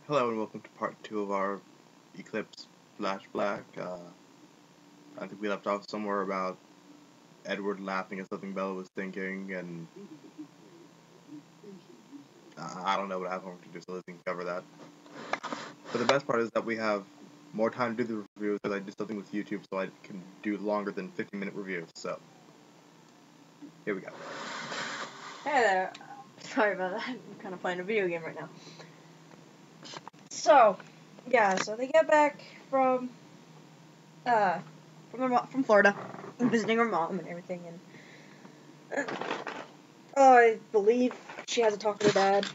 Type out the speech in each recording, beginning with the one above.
Hello and welcome to part 2 of our Eclipse FlashBlack. I think we left off somewhere about Edward laughing at something Bella was thinking, and I don't know what I have homework to do, so let's cover that. But the best part is that we have more time to do the reviews because I did something with YouTube, so I can do longer than 15-minute reviews. So here we go. Hey there. Sorry about that. I'm kind of playing a video game right now. So they get back from Florida, and visiting her mom and everything, and I believe she has a talk with her dad.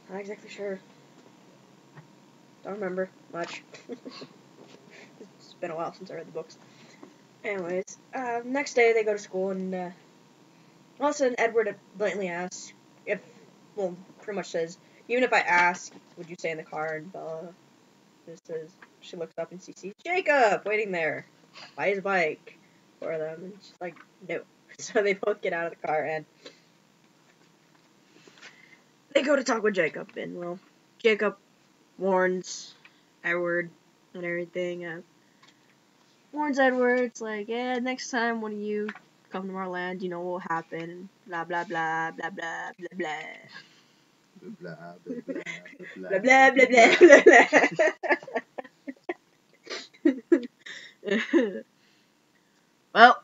I'm not exactly sure. Don't remember much. It's been a while since I read the books. Anyways, next day they go to school, and all of a sudden Edward blatantly asks pretty much says, even if I ask, would you stay in the car? And Bella just says, she looks up and she sees Jacob waiting there by his bike for them, and she's like, no. So they both get out of the car and they go to talk with Jacob, and well, Jacob warns Edward and everything. Warns Edward, it's like, yeah, next time one of you come to our land, you know what will happen, blah blah blah blah blah blah blah. Blah, blah, blah, blah, Blah blah blah blah blah blah. Well,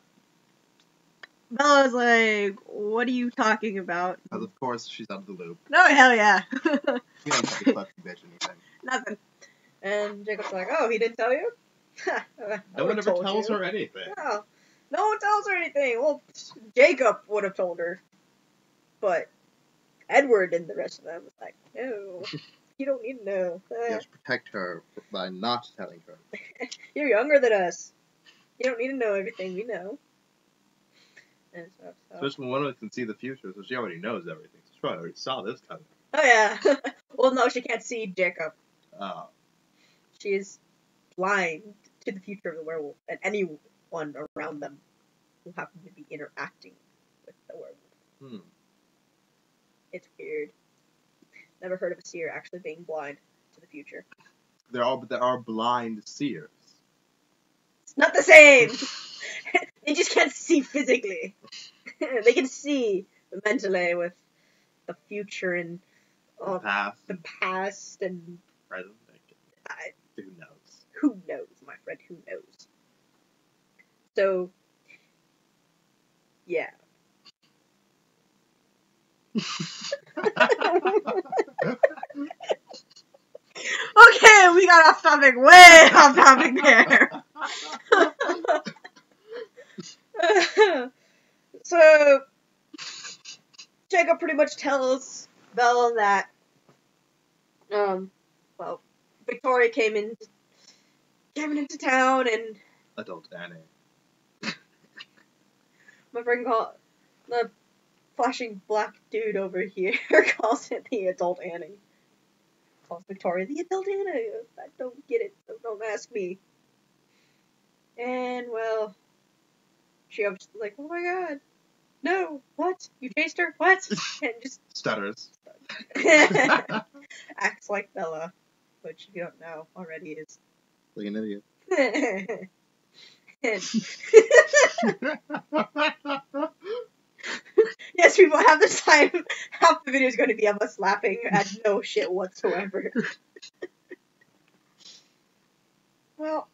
Bella's like, what are you talking about? Because of course she's out of the loop. No, hell yeah. You don't fucking bitch anything. Nothing. And Jacob's like, oh, he didn't tell you? No one ever tells her anything. No one tells her anything. Well, Jacob would have told her. But Edward and the rest of them was like, no, you don't need to know. You have to protect her by not telling her. You're younger than us. You don't need to know everything we know. And so. Especially when one of us can see the future, so she already knows everything. So she probably already saw this coming. Oh, yeah. Well, no, she can't see Jacob. Oh. She is blind to the future of the werewolf and anyone around them who happen to be interacting with the werewolf. It's weird. Never heard of a seer actually being blind to the future. There are blind seers. It's not the same! They just can't see physically. They can see mentally with the future and the past and present. Who knows? Who knows, my friend? Who knows? So, yeah. Okay, we got off topic, way off topic there. So, Jacob pretty much tells Bella that, well, Victoria came into town, and Adult Annie. my friend the flashing black dude over here calls it the adult Annie. Calls Victoria the adult Annie. I don't get it, so don't ask me. And, well, she was like, oh my god, no, what? You chased her? What? And just stutters. Acts like Bella, which if you don't know already is like an idiot. Yes, people, half the video is going to be of us laughing at no shit whatsoever. Well,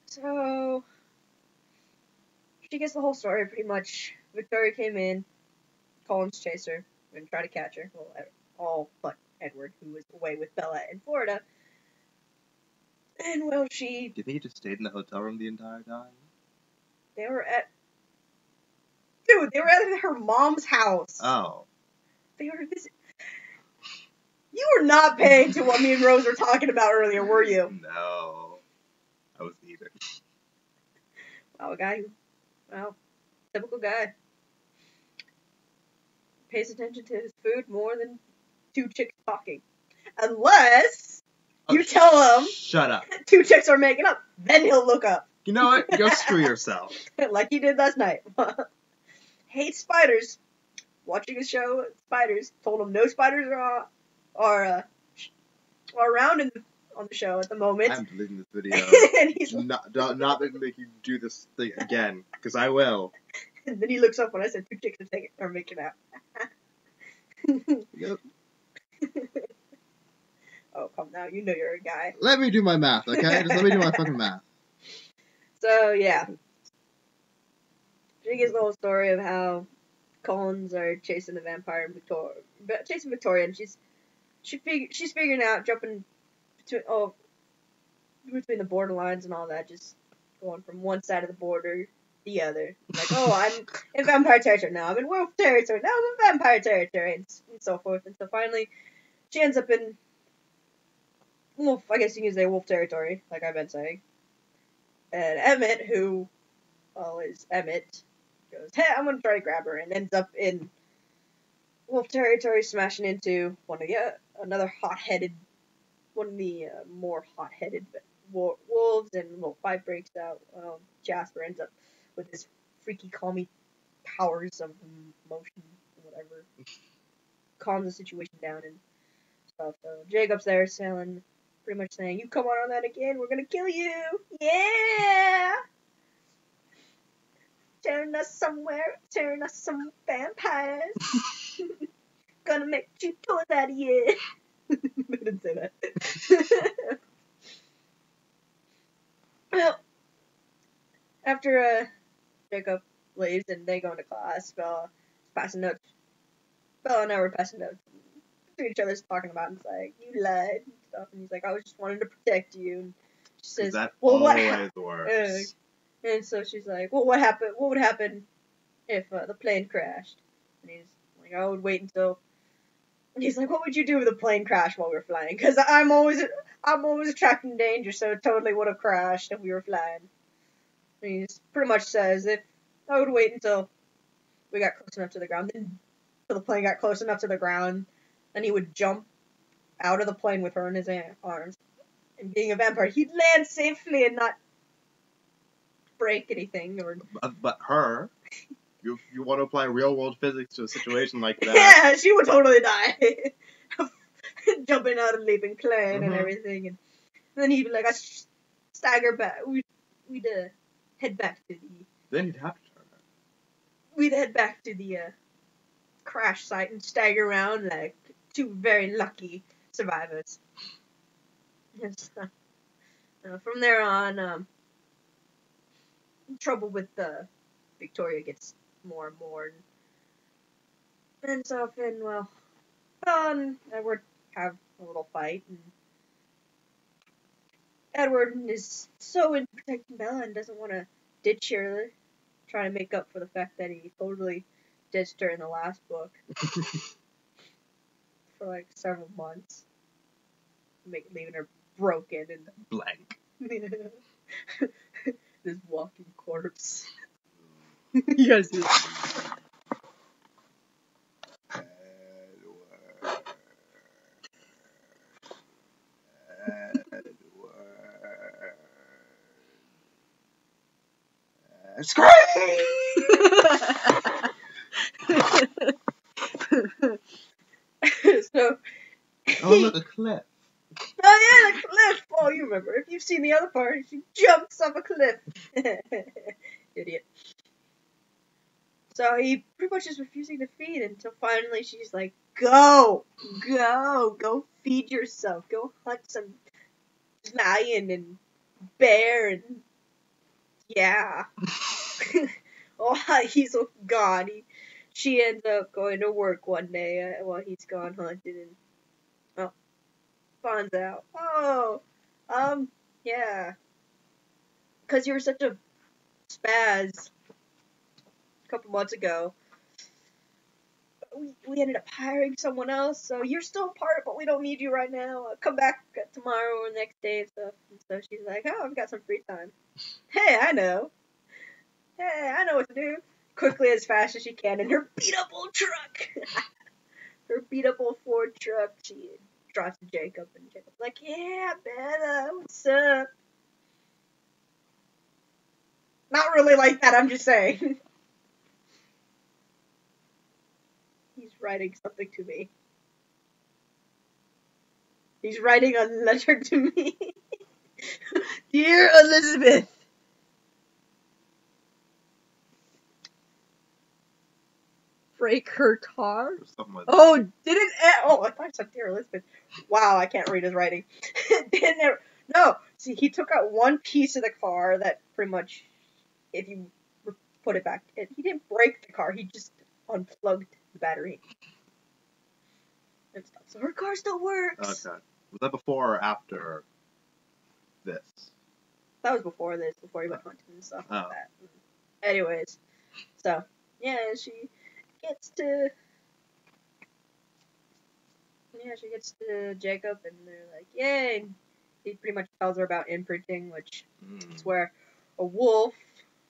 so she gets the whole story pretty much. Victoria came in, Collins chased her, and tried to catch her. Well, all but Edward, who was away with Bella in Florida. And, well, Do you think he just stayed in the hotel room the entire time? They were at her mom's house. Oh. They were visiting. You were not paying to what me and Rose were talking about earlier, were you? No. I was eating. Wow, typical guy. Pays attention to his food more than two chicks talking. Unless you tell him Shut up. Two chicks are making up. Then he'll look up. You know what? Go screw yourself. Like he did last night. Hates spiders. Watching a show, spiders. Told him no spiders are around on the show at the moment. I'm deleting this video. And he's not make you do this thing again, because I will. And then he looks up when I said 2 chicks are making out. Yep. Oh, come now, you know you're a guy. Let me do my math, okay? Just let me do my fucking math. So, yeah. She gives the whole story of how Collins are chasing the vampire and chasing Victoria, and she's figuring out jumping between the borderlines and all that, just going from one side of the border to the other. Like, oh, I'm in vampire territory now, I'm in wolf territory, now I'm in vampire territory, and so forth. And so finally, she ends up in wolf, I guess you can say wolf territory, like I've been saying. And Emmett, who is Emmett, goes, hey, I'm gonna try to grab her, and ends up in wolf territory, smashing into one of the more hot-headed wolves, and a fight breaks out. Jasper ends up with his freaky calming powers of motion, whatever, calms the situation down and stuff. So Jacob's there pretty much saying, you come on that again, we're gonna kill you! Yeah! Turn us some vampires. Gonna make you toys out of you. I didn't say that. Well, after Jacob leaves and they go into class, Bella is passing notes. Bella and I were passing notes to each other, talking about it. It's like, you lied and stuff. And he's like, I was just wanting to protect you. And she says, that well, always works. And so she's like, well, what would happen if the plane crashed? And he's like, I would wait until... And he's like, what would you do if the plane crashed while we were flying? Because I'm always attracting danger, so it totally would have crashed if we were flying. And he pretty much says, if I would wait until we got close enough to the ground, then until the plane got close enough to the ground, then he would jump out of the plane with her in his arms. And being a vampire, he'd land safely and not break anything. But her... You want to apply real-world physics to a situation like that. Yeah, she would totally die. Jumping out of a leaping plane and everything. And then he'd be like, I stagger back. We'd head back to the... Then he'd have to turn her. We'd head back to the crash site and stagger around like 2 very lucky survivors. From there on, trouble with Victoria gets more and more, and so and well, and Edward have a little fight, and Edward is so into protecting Bella and doesn't want to ditch her, trying to make up for the fact that he totally ditched her in the last book for like several months, leaving her broken and blank. This walking corpse. You guys do this. Scream! So. Oh, look, a cliff. Oh yeah, the cliff. Oh, you remember? If you've seen the other part, she jumps off a cliff. Idiot. So he pretty much is refusing to feed until finally she's like, go feed yourself. Go hunt some lion and bear and yeah. Oh, he's gone. She ends up going to work one day while he's gone hunting and finds out. Oh, yeah. Because you were such a spaz a couple months ago. We ended up hiring someone else, so you're still a part, but we don't need you right now. Come back tomorrow or the next day and stuff. And so she's like, oh, I've got some free time. Hey, I know what to do. Quickly, as fast as she can, in her beat-up old truck. Her beat-up old Ford truck, she drives to Jacob, and Jacob's like, yeah, Bella, what's up? Not really like that, I'm just saying. He's writing something to me. He's writing a letter to me. Dear Elizabeth. Break her car? Or something like that. Oh, didn't... Oh, I thought it said Dear Elizabeth. Wow, I can't read his writing. No, see, he took out one piece of the car that pretty much, if you put it back, he didn't break the car, he just unplugged the battery. And stuff. So her car still works. Okay. Was that before or after this? That was before this, before he went hunting and stuff like that. Anyways, so, yeah, she gets to Jacob, and they're like, yay! He pretty much tells her about imprinting, which is where a wolf,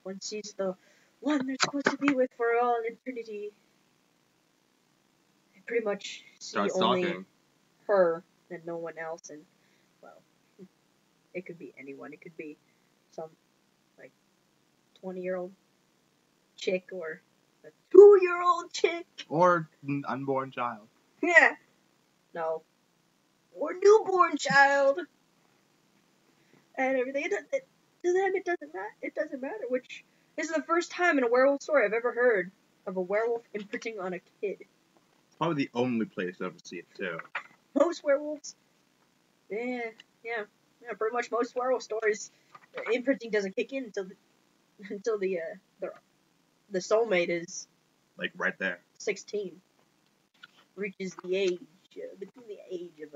when she's the one they're supposed to be with for all eternity, they pretty much see Starts only talking. her and no one else, and, well, it could be anyone. It could be some, 20-year-old chick, or a 2-year-old chick. Or an unborn child. Yeah. No. Or newborn child. And everything. To them, it doesn't matter. Which this is the first time in a werewolf story I've ever heard of a werewolf imprinting on a kid. It's probably the only place I've ever seen it, too. Most werewolves. Yeah. Pretty much most werewolf stories, imprinting doesn't kick in until the soulmate is Right there. 16. Reaches the age, between the age of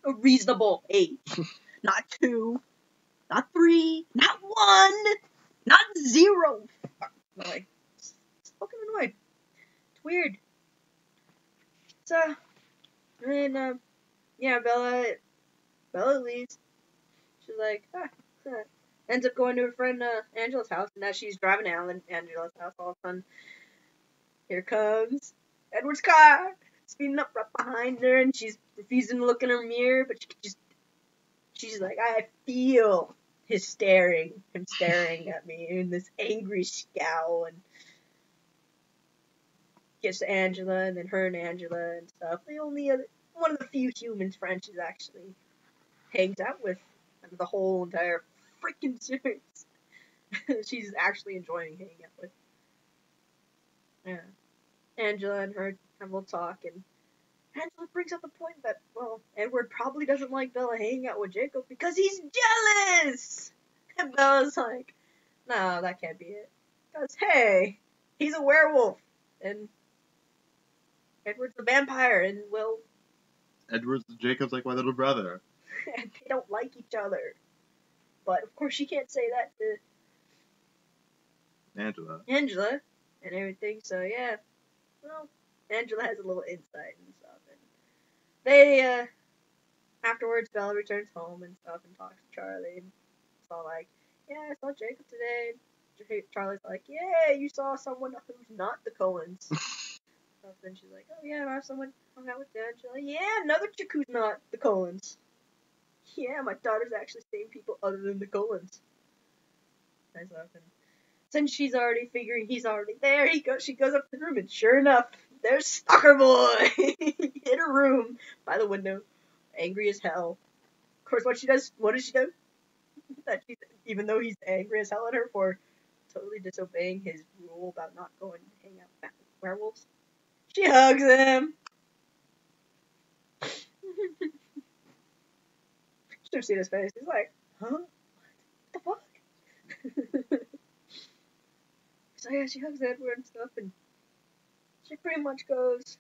a reasonable age. Not 2, not 3, not 1, not 0. Annoying. It's fucking annoying. It's weird. So, and, yeah, Bella leaves. She's like, ends up going to her friend Angela's house, and as she's driving out Angela's house, all of a sudden, here comes Edward's car, speeding up right behind her, and she's refusing to look in her mirror, but she's like, I feel him staring at me in this angry scowl, and gets to Angela, and then her and Angela and stuff. The only one of the few humans friends actually hangs out with the whole entire freaking series. She's actually enjoying hanging out with. Yeah. Angela and her have a little talk, and Angela brings up the point that, well, Edward probably doesn't like Bella hanging out with Jacob because he's jealous! And Bella's like, no, that can't be it. Because, hey, he's a werewolf, and Edward's a vampire, and, well... Jacob's like my little brother. And they don't like each other. But, of course, she can't say that to Angela and everything, so, yeah. Well, Angela has a little insight and stuff, and they, afterwards, Bella returns home and stuff and talks to Charlie, and it's all like, yeah, I saw Jacob today. Charlie's like, yeah, you saw someone who's not the Coens. Then she's like, oh yeah, I have someone hung out with Dad. She's like, yeah, another chick who's not the Coens. Yeah, my daughter's actually seeing people other than the Coens. And stuff, and since she's already figuring he's already there, she goes up to the room, and sure enough, there's Stalker Boy in a room by the window, angry as hell. Of course, what does she do? That even though he's angry as hell at her for totally disobeying his rule about not going to hang out with werewolves, she hugs him. Should have seen his face. He's like, huh? What the fuck? So yeah, she hugs Edward and stuff, and she pretty much goes,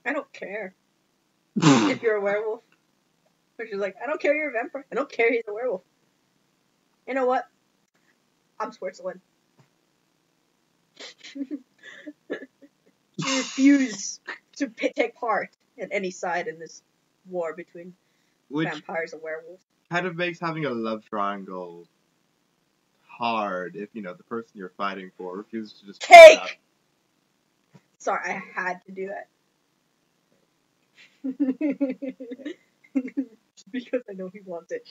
I don't care if you're a werewolf. But she's like, I don't care you're a vampire. I don't care he's a werewolf. You know what? I'm Switzerland. She refused to take part in any side in this war between vampires and werewolves. Kind of makes having a love triangle hard if, the person you're fighting for refuses to just Cake! Sorry, I had to do that. Just because I know he wants it.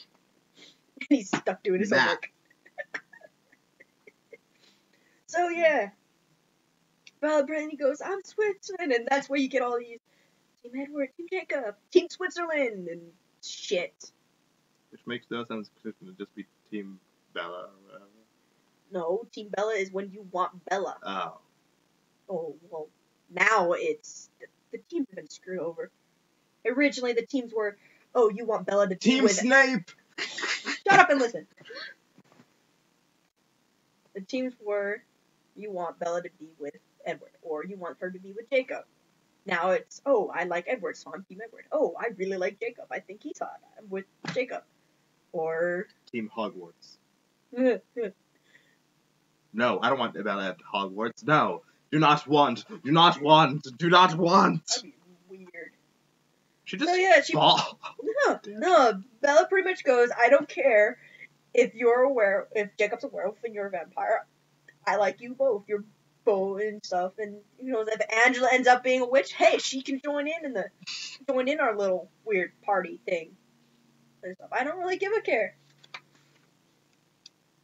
And he's stuck doing his homework. So yeah. Bella Brandy goes, I'm Switzerland, and that's where you get all these Team Edward, Team Jacob, Team Switzerland, and shit. Which makes no sense because it would just be Team Bella or whatever. No, Team Bella is when you want Bella. Oh. Oh, well, now it's... The teams have been screwed over. Originally, the teams were, oh, you want Bella to be Team with... Snape! Shut up and listen. The teams were, you want Bella to be with Edward, or you want her to be with Jacob. Now it's, oh, I like Edward, so I'm Team Edward. Oh, I really like Jacob. I think he's hot. I'm with Jacob. Or... Team Hogwarts. No, I don't want Bella at Hogwarts. No. Do not want. Do not want. Do not want. That'd be weird. She just... So yeah, No, Bella pretty much goes, I don't care if Jacob's a werewolf and you're a vampire. I like you both. You're both and stuff. And, you know, if Angela ends up being a witch, hey, she can join in our little weird party thing. And stuff. I don't really give a care.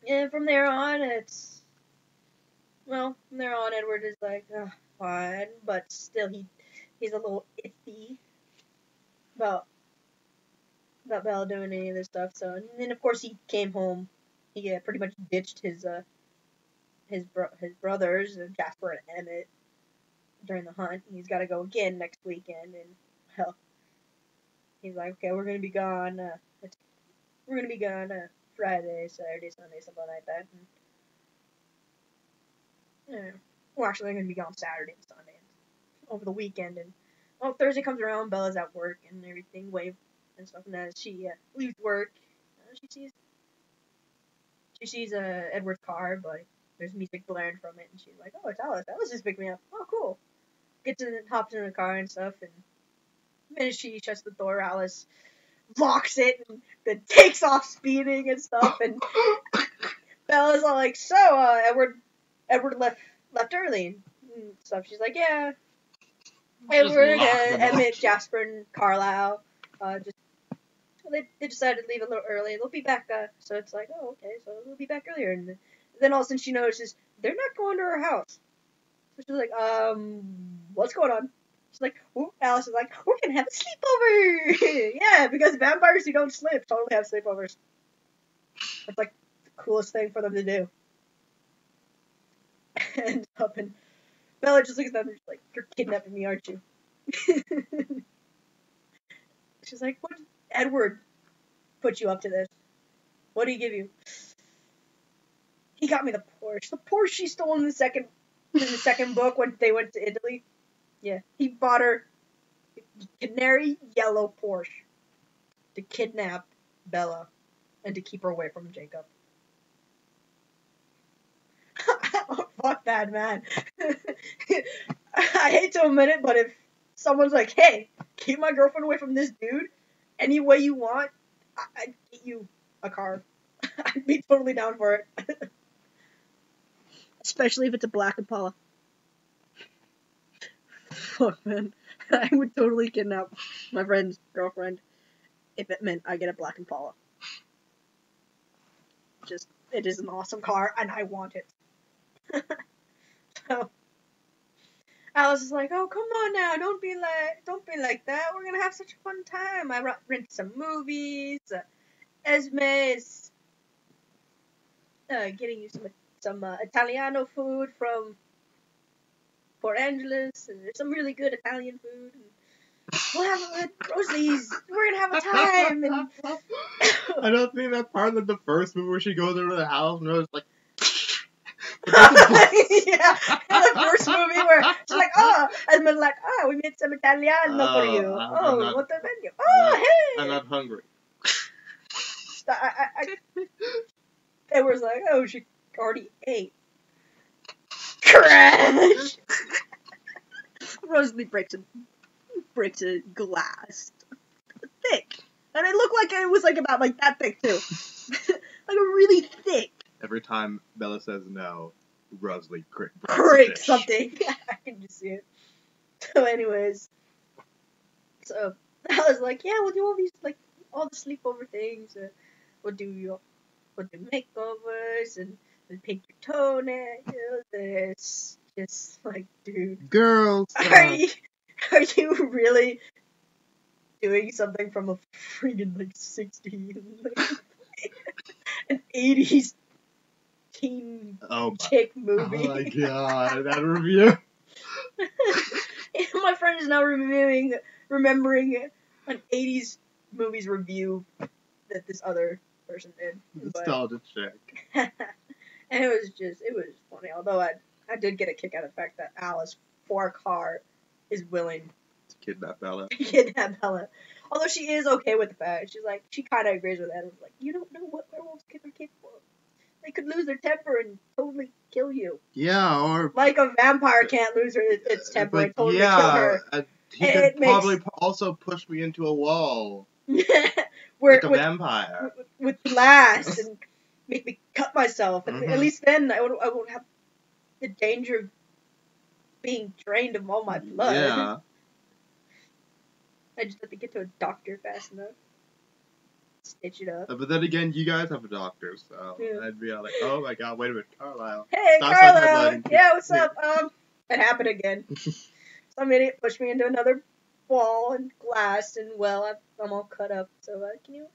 And from there on, Edward is like, fine, but still he's a little iffy about Bella doing any of this stuff. So, and then of course he came home. He pretty much ditched his brothers, Jasper and Emmett, during the hunt. He's got to go again next weekend, and well, he's like, okay, we're gonna be gone. Friday, Saturday, Sunday, something like that. And, well, actually, they're gonna be gone Saturday and Sunday over the weekend. And well, Thursday comes around, Bella's at work and everything, wave and stuff. And as she leaves work, she sees Edward's car, but there's music blaring from it, and she's like, "Oh, it's Alice. Alice just picked me up. Oh, cool." Hops in the car and stuff, and the minute she shuts the door, Alice locks it and then takes off speeding and stuff. And Bella's all like, "So, Edward left early and stuff." She's like, "Yeah, Edward, Emmett, Jasper, and Carlisle they decided to leave a little early. They'll be back." So it's like, "Oh, okay, so they'll be back earlier." And then all of a sudden she notices they're not going to her house. So she's like, what's going on?" She's like, Alice is like, "We're gonna have a sleepover." Yeah, because vampires who don't sleep totally have sleepovers. That's like the coolest thing for them to do. And Bella just looks at them and she's like, "You're kidnapping me, aren't you?" She's like, "What did Edward put you up to this? What did he give you?" "He got me the Porsche. The Porsche she stole in the second book when they went to Italy. Yeah, he bought her a canary yellow Porsche to kidnap Bella and to keep her away from Jacob." Oh, fuck that, man. I hate to admit it, but if someone's like, "Hey, keep my girlfriend away from this dude any way you want," I'd get you a car. I'd be totally down for it. Especially if it's a black Impala. Fuck, man. I would totally kidnap my friend's girlfriend if it meant I get a black Impala. It is an awesome car, and I want it. So Alice is like, "Oh, come on now, don't be like that. We're gonna have such a fun time. I rented some movies. Esme is getting you some Italiano food from Port Angeles, and there's some really good Italian food. And we'll have Rosalie's. We're gonna have a time." And I don't think that part of the first movie where she goes over to the house and it's like. Yeah, in the first movie where she's like, Esme's like, "We made some Italiano for you. What the menu? Hey." I'm not hungry. Edward's like, she already ate. Crash! Rosalie breaks a glass. Thick. And it looked like it was like about like that thick too. Like a really thick. Every time Bella says no, Rosalie breaks something. I can just see it. So anyways. So I was like, yeah, we'll do all these like all the sleepover things. We'll do makeovers and paint your toenails. It's just like, dude. Girls. Are you really doing something from a freaking like 60s, an 80s teen chick movie? Oh my god, that review. My friend is now remembering an 80s movies review that this other person did. Nostalgia chick. And it was funny. Although I did get a kick out of the fact that Alice, for a car, is willing to kidnap Bella. Although she is okay with the fact. She's like, she kind of agrees with that. Like, you don't know what werewolves are capable of. They could lose their temper and totally kill you. Yeah, or... Like a vampire can't lose its temper and totally kill her. He could probably also push me into a wall. Like a vampire. With glass and make me cut myself. And at least then I won't have the danger of being drained of all my blood. Yeah. I just have to get to a doctor fast enough. Stitch it up. But then again, you guys have a doctor, so I'd be like, oh my god, wait a minute, Carlisle. Hey, Carlisle! Yeah, what's up? It happened again. Some idiot pushed me into another wall and glass, and well, I'm all cut up, so can you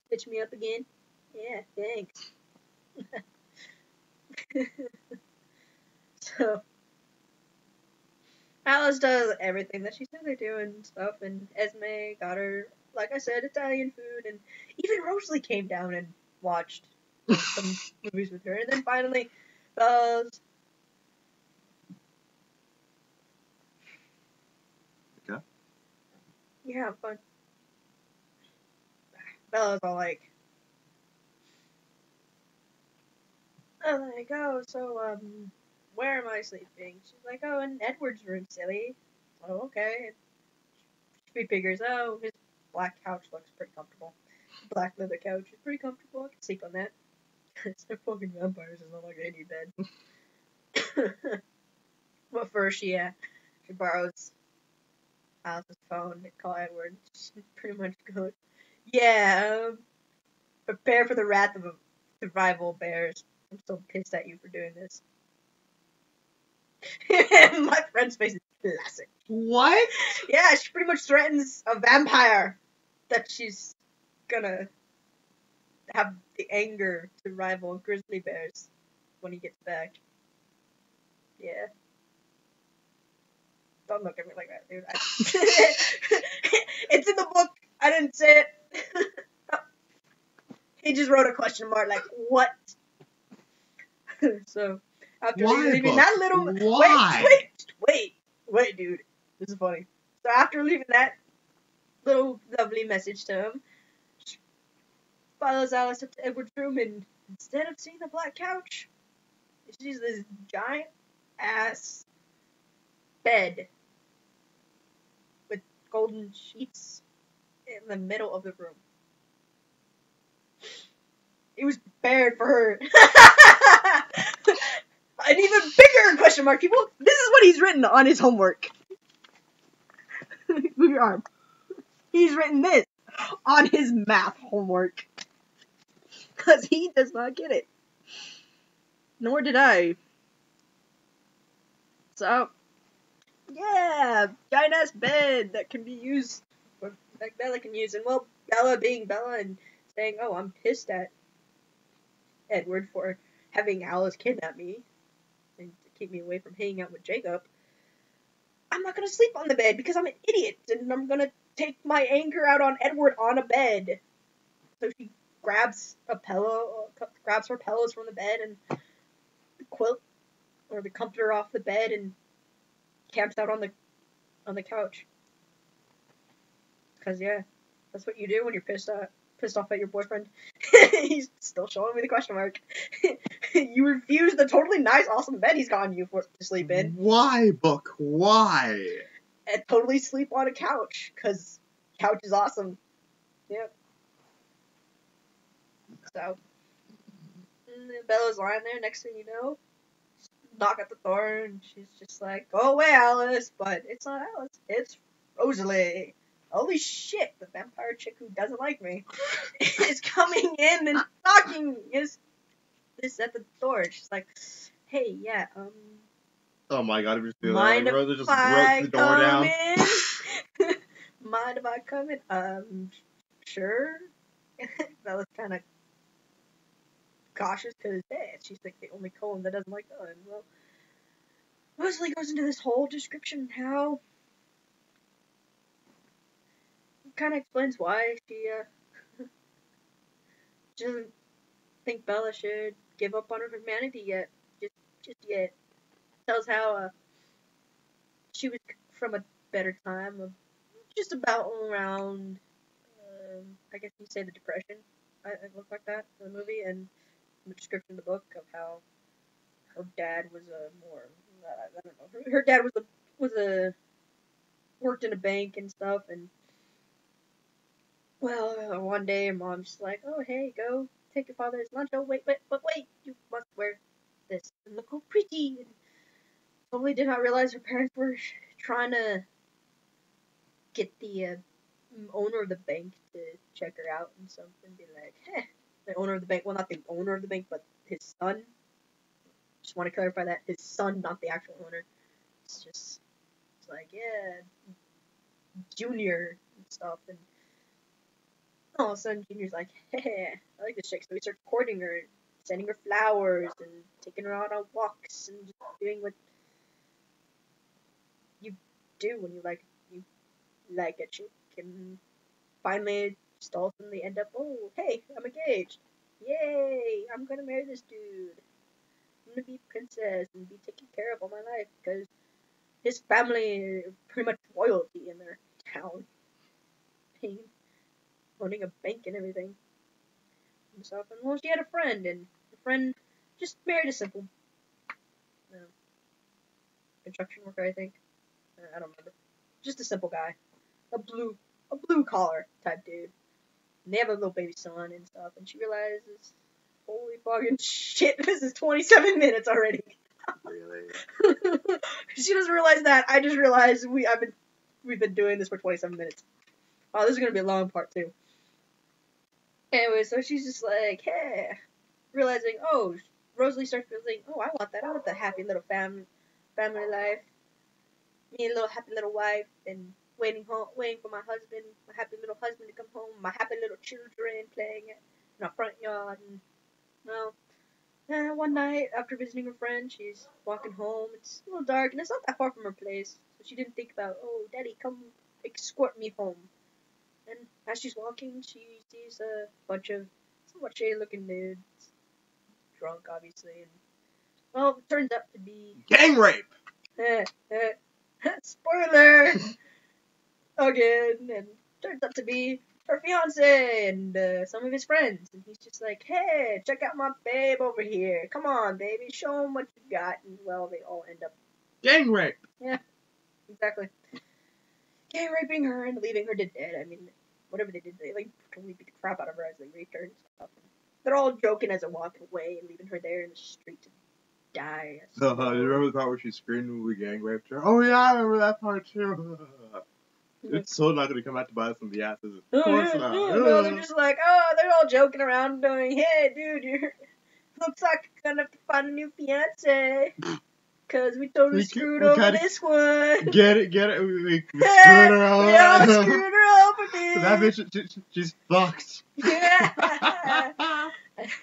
stitch me up again? Yeah, thanks. So, Alice does everything that she said they do and stuff, and Esme got her, like I said, Italian food, and even Rosalie came down and watched some movies with her, and then finally, Bella's... Okay. Yeah, I'm fine. Bella's all like, so, where am I sleeping? She's like, oh, in Edward's room, silly. Oh, okay. She figures, oh, his black couch looks pretty comfortable. Black leather couch is pretty comfortable. I can sleep on that. They're fucking vampires. It's not like they need bed. But first, she borrows Alice's phone to call Edward. She pretty much goes, yeah, prepare for the wrath of the rival bears. I'm so pissed at you for doing this. My friend's face is classic. What? Yeah, she pretty much threatens a vampire that she's gonna have the anger to rival grizzly bears when he gets back. Yeah. Don't look at me like that, dude. It's in the book. I didn't say it. He just wrote a question mark like, what? So, after leaving that little... Why? Wait, dude. This is funny. So after leaving that little lovely message to him, she follows Alice up to Edward's room, and instead of seeing the black couch, she sees this giant ass bed with golden sheets in the middle of the room. It was prepared for her. An even bigger question mark, people. This is what he's written on his homework. Move your arm. He's written this on his math homework. Because he does not get it. Nor did I. So, yeah, giant ass bed that can be used, like Bella can use. And well, Bella being Bella and saying, oh, I'm pissed at Edward for having Alice kidnap me and to keep me away from hanging out with Jacob. I'm not gonna sleep on the bed because I'm an idiot, and I'm gonna take my anger out on Edward on a bed. So she grabs her pillows from the bed and the quilt or the comforter off the bed and camps out on the couch. Cause yeah, that's what you do when you're pissed off at your boyfriend. He's still showing me the question mark. You refuse the totally nice, awesome bed he's gotten you to sleep in. Why, Book? Why? And totally sleep on a couch, because couch is awesome. Yep. So, Bella's lying there, next thing you know, knock at the door, and she's just like, go away, Alice, but it's not Alice, it's Rosalie. Holy shit, the vampire chick who doesn't like me is coming in and knocking this at the door. She's like, hey, yeah, Oh my god, I just feel Mind that. if Like, Rosa just I broke the door come down. in? Mind if I come in? Sure. That was kind of cautious because, hey, she's like the only clone that doesn't like Ellen. Well, Rosalie goes into this whole description how kind of explains why she doesn't think Bella should give up on her humanity yet. Just yet. Tells how she was from a better time of just about around, I guess you'd say the Depression. It looked like that in the movie, and the description of the book of how her dad was a more, I don't know, her dad was a worked in a bank and stuff, and well, one day her mom's just like, oh hey, go take your father's lunch. Oh wait, you must wear this and look all pretty. And totally did not realize her parents were trying to get the owner of the bank to check her out and something, be like, the owner of the bank, well, not the owner of the bank, but his son. Just want to clarify that his son, not the actual owner. It's like, yeah, Junior and stuff, and all of a sudden Junior's like, hey, I like this chick, so he starts courting her, and sending her flowers, and taking her out on walks, and just doing what you do when you like a chick, and finally, just all of a sudden they end up, oh, hey, I'm engaged. Yay, I'm gonna marry this dude. I'm gonna be princess and be taken care of all my life, because his family are pretty much royalty in their town. Owning a bank and everything. And stuff. And well, she had a friend, and the friend just married a simple construction worker, I think. I don't remember. Just a simple guy. A blue collar type dude. And they have a little baby son and stuff, and she realizes, holy fucking shit, this is 27 minutes already. Really? She doesn't realize that. I just realized we've been doing this for 27 minutes. Oh, this is gonna be a long part too. Anyway, so she's just like, hey, realizing, oh, Rosalie starts feeling, oh, I want that. I want the happy little family life. Me and a little happy little wife, and waiting for my happy little husband to come home, my happy little children playing in our front yard. And well, one night after visiting her friend, she's walking home. It's a little dark, and it's not that far from her place, so she didn't think about, oh, Daddy, come escort me home. And as she's walking, she sees a bunch of somewhat shady-looking dudes, drunk, obviously, and well, it turns out to be Gang rape! Spoiler! Again, and turns out to be her fiance and some of his friends, and he's just like, hey, check out my babe over here. Come on, baby, show him what you got. And well, they all end up Gang rape! Yeah, exactly. Gang raping her and leaving her to dead. I mean, whatever they did, they like totally beat the crap out of her as they raped her and stuff. They're all joking as they're walking away and leaving her there in the street to die. You remember the part where she screamed when we gang raped her? Oh yeah, I remember that part too. It's so not gonna come out to bite us in the asses. Of course not. No, they're just like, oh, they're all joking around doing, hey, dude, looks like you're gonna have to find a new fiance. Cause we totally screwed over this one. Get it. We screwed her over. We all screwed her over, dude. That bitch, she's fucked. Yeah.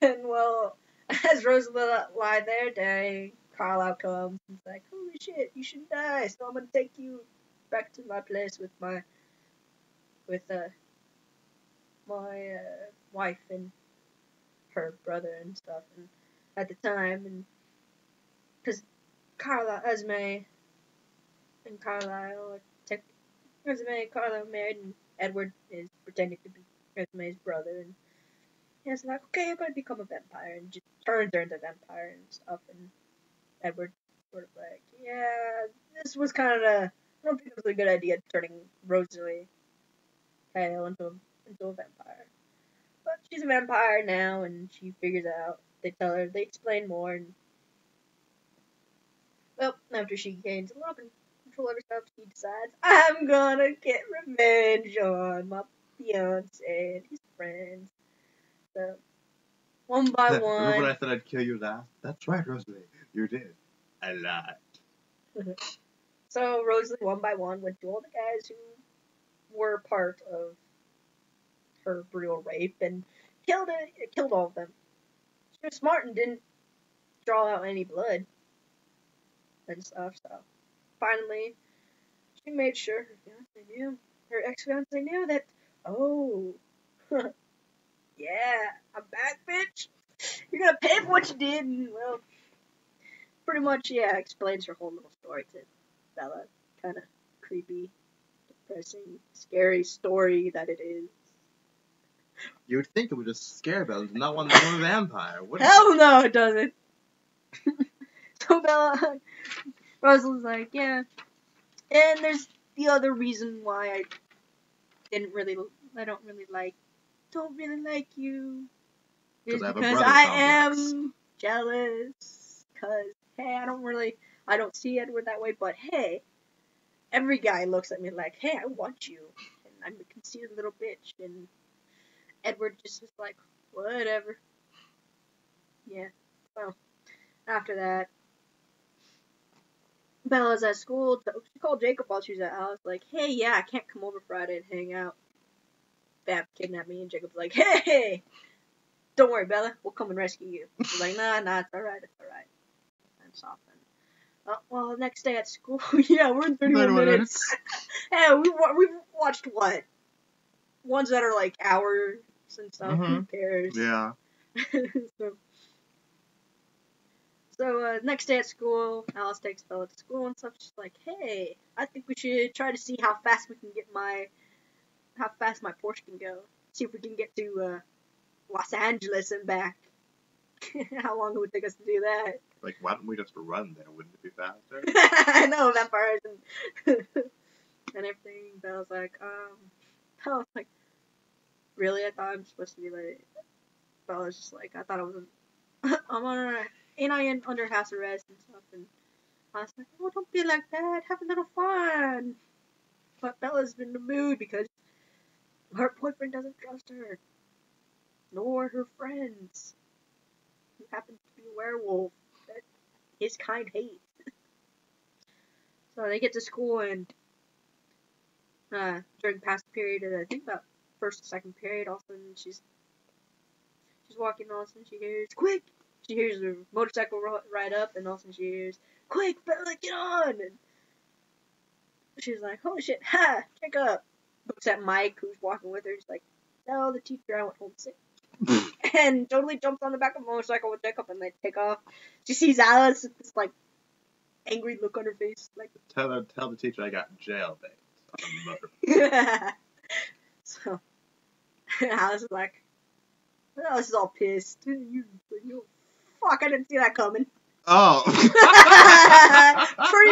And well, as Rosalie lie there dying, Carlisle comes and he's like, holy shit, you should die, so I'm gonna take you back to my place with my wife and her brother and stuff. And at the time, and because Esme and Carlisle married, and Edward is pretending to be Esme's brother, and he's like, okay, you're going to become a vampire, and just turns her into a vampire and stuff, and Edward sort of like, yeah, this was kind of I don't think it was a good idea turning Rosalie Hale into a vampire. But she's a vampire now, and she figures out, they explain more, and well, after she gains a little control over stuff, she decides, I'm gonna get revenge on my fiance and his friends. So, one by one. Remember when I said I'd kill you last? That's right, Rosalie. You did. A lot. So Rosalie, one by one, went to all the guys who were part of her brutal rape and killed all of them. She was smart and didn't draw out any blood and stuff. So finally, she made sure her ex-fiance knew that. Oh, yeah, I'm back, bitch. You're gonna pay for what you did, and well, pretty much, yeah, explains her whole little story to Bella. Kind of creepy, depressing, scary story that it is. You would think it would just scare Bella, not want to become a vampire. Hell no, it doesn't. So Bella, Rosalie's like, yeah. And there's the other reason why I don't really like you. Is because I am jealous. Cause, hey, I don't see Edward that way, but hey, every guy looks at me like, hey, I want you. And I'm a conceited little bitch. And Edward just was like, whatever. Yeah. Well, after that, Bella's at school. She called Jacob while she was at house, like, hey, yeah, I can't come over Friday and hang out. Bab kidnapped me, and Jacob's like, hey, don't worry, Bella, we'll come and rescue you. She's like, nah, it's alright. And soften. Well, next day at school, yeah, we're in 31 minutes. Yeah, we've watched what? Ones that are like hours and stuff. Mm-hmm. Who cares? Yeah. So next day at school, Alice takes Bella to school and stuff. She's like, hey, I think we should try to see how fast my Porsche can go. See if we can get to Los Angeles and back. How long it would take us to do that? Like, why don't we just run there? Wouldn't it be faster? I know, vampires and everything. Bella's like, really? I thought I'm supposed to be late. Bella's just like, I thought I was I'm under house arrest and stuff. And I was like, oh, don't be like that. Have a little fun. But Bella's in the mood because her boyfriend doesn't trust her. Nor her friends. Who happens to be a werewolf that his kind hates. So they get to school and during past period, I think about first or second period, all of a sudden she's walking, all of a sudden she hears, quick! She hears the motorcycle ride up, and all of a sudden she hears, quick, Bella, get on! And she's like, holy shit, ha, check up! Looks at Mike, who's walking with her, she's like, tell the teacher I went home sick. And totally jumps on the back of a motorcycle with Jacob, and they take off. She sees Alice with this, like, angry look on her face. Like, tell the teacher I got jailbait on the motor. So, Alice is like, Alice is all pissed. You fuck, I didn't see that coming. Oh. Pretty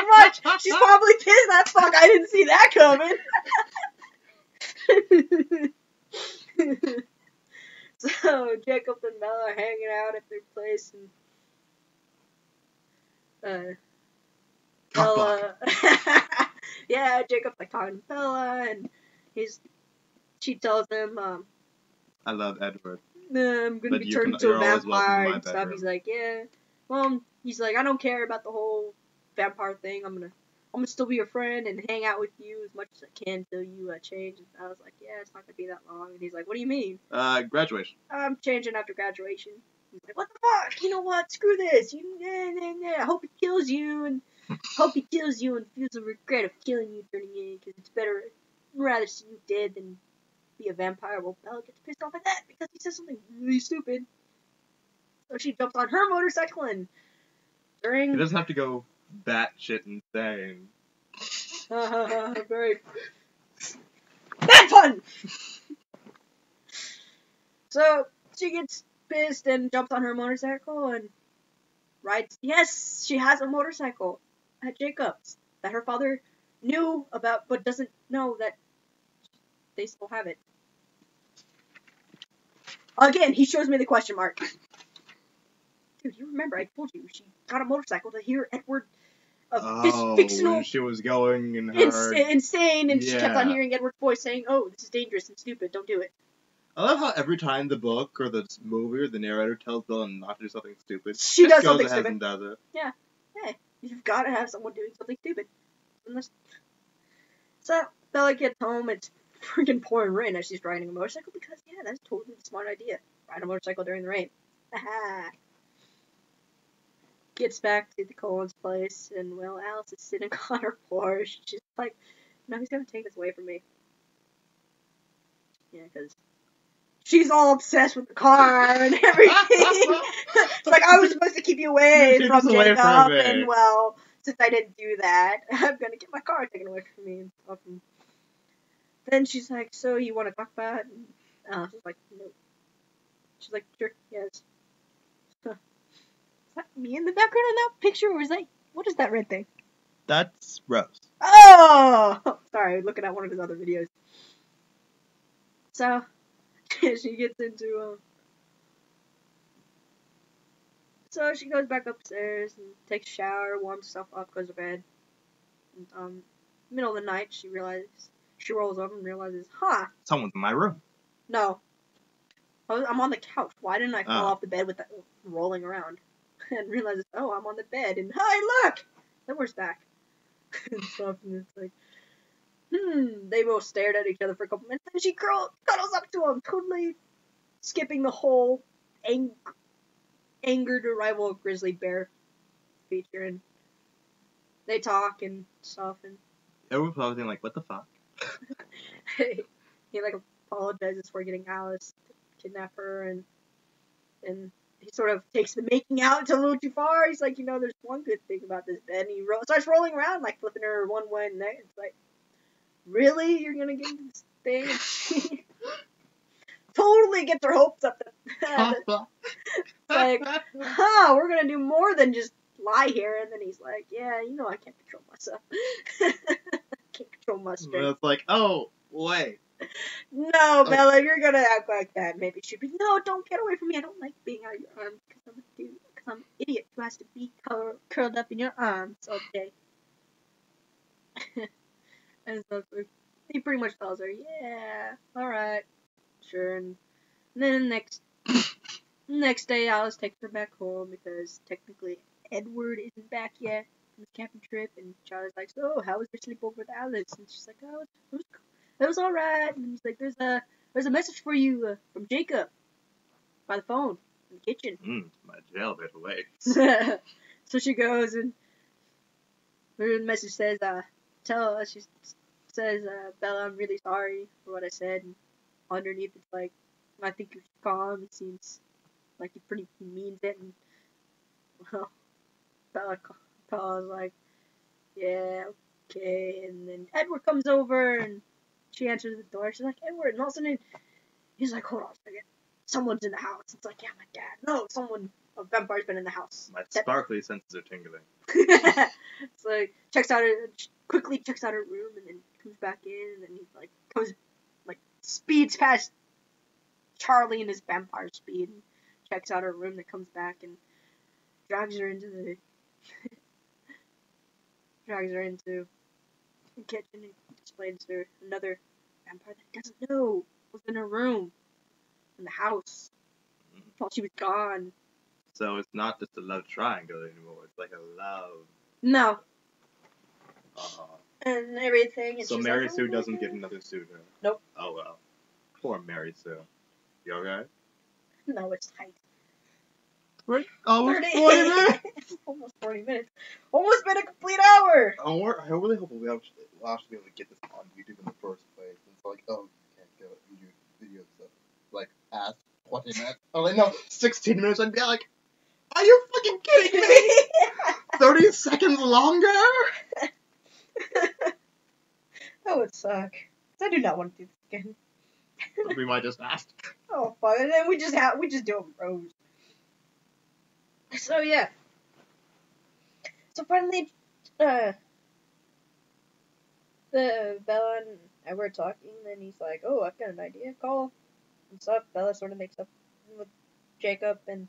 much. She's probably pissed that fuck, I didn't see that coming. So, Jacob and Bella are hanging out at their place, and Bella, yeah, Jacob's like talking to Bella, and she tells him, I love Edward. I'm gonna be turned into a vampire and stuff. He's like, yeah. Well, he's like, I don't care about the whole vampire thing. I'm gonna still be your friend and hang out with you as much as I can until you change. And I was like, yeah, it's not gonna be that long. And he's like, what do you mean? Graduation. I'm changing after graduation. He's like, what the fuck? You know what? Screw this. I hope he kills you and feels the regret of killing you, turning in, because it's better, rather see you dead than be a vampire. Well, Bella gets pissed off at that because he says something really stupid. So she jumps on her motorcycle and He doesn't have to go batshit insane. Very bad pun! So, she gets pissed and jumps on her motorcycle and rides. Yes, she has a motorcycle at Jacob's that her father knew about but doesn't know that they still have it. Again, he shows me the question mark. Dude, you remember I told you she got a motorcycle to hear Edward when she was going and insane, and she kept on hearing Edward's voice saying, oh, this is dangerous and stupid, don't do it. I love how every time the book or the movie or the narrator tells Bella not to do something stupid, she does something stupid. And does it. Yeah. Hey, You've got to have someone doing something stupid. So Bella gets home. It's freaking pouring rain as she's riding a motorcycle because yeah, that's totally a smart idea. Ride a motorcycle during the rain. Gets back to the Colin's place, and well, Alice is sitting on her porch. She's like, "No, he's gonna take this away from me." Yeah, because she's all obsessed with the car and everything. It's like, I was supposed to keep you away from Jacob, and well, since I didn't do that, I'm gonna get my car taken away from me and stuff. And then she's like, "So you want to talk about it?" And Alice is like, "No." She's like, "Sure, yes." Is that me in the background in that picture, or is that, what is that red thing? That's Rose. Oh! Sorry, looking at one of his other videos. So, she gets into, so she goes back upstairs and takes a shower, warms herself up, goes to bed. And, middle of the night, she rolls over and realizes, someone's in my room. No. I'm on the couch. Why didn't I fall off the bed with that rolling around? And realizes, oh, I'm on the bed, and hi, look! Then we're back. And stuff, and it's like, they both stared at each other for a couple minutes, and she cuddles up to him, totally skipping the whole angered arrival of grizzly bear feature, and they talk and stuff, and everyone's probably like, what the fuck? he like apologizes for getting Alice to kidnap her, and he sort of takes the making out a little too far. He's like, there's one good thing about this bed, and he starts rolling around, like flipping her one way and next. It's like, really? You're gonna get this thing? And she totally gets her hopes up. It's like, we're gonna do more than just lie here. And then he's like, yeah, I can't control myself. Can't control my strength. It's like, oh, wait. No, Bella, if you're gonna act like that, maybe she'd be, no, don't get away from me. I don't like being out of your arms because I'm a dude. Because I'm an idiot who has to be curled up in your arms all day. And so he pretty much tells her, yeah, alright, sure. And then next day, Alice takes her back home because technically Edward isn't back yet from his camping trip. And Charlie's like, so how was your sleepover with Alice? And she's like, oh, it was alright. And he's like, there's a message for you from Jacob by the phone in the kitchen. My jailbait away. So she goes, and her message says, she says, Bella, I'm really sorry for what I said. And underneath it's like, I think you're calm. It seems like he means it. And well, Bella's like, yeah, okay. And then Edward comes over, and she answers the door. She's like, Edward. And all of a sudden, he's like, hold on a second. Someone's in the house. It's like, yeah, my dad. No, a vampire's been in the house. My sparkly senses are tingling. It's like, quickly checks out her room, and then comes back in, and then he speeds past Charlie in his vampire speed, and checks out her room, then comes back and drags her into the kitchen and explains to her another vampire that doesn't know was in her room, in the house, while she was gone. So it's not just a love triangle anymore, it's like a love. No. And everything. And so Mary Sue doesn't get another suit, huh? Nope. Oh well. Poor Mary Sue. You alright? No, it's tight. Right? Almost 40 minutes? Almost 40 minutes. Almost been a complete hour! I really hope we'll actually be able to get this on YouTube in the first place. It's like, oh, you can't get a video stuff. Like, past 20 minutes. Oh, like, no, 16 minutes. I'd be like, are you fucking kidding me? 30 seconds longer? That would suck. I do not want to do this again. We might just ask. Oh, fuck. And then we just do a rose. So, yeah. So, finally, the Bella and Edward were talking, and he's like, oh, I've got an idea, call and stuff. Bella sort of makes up with Jacob, and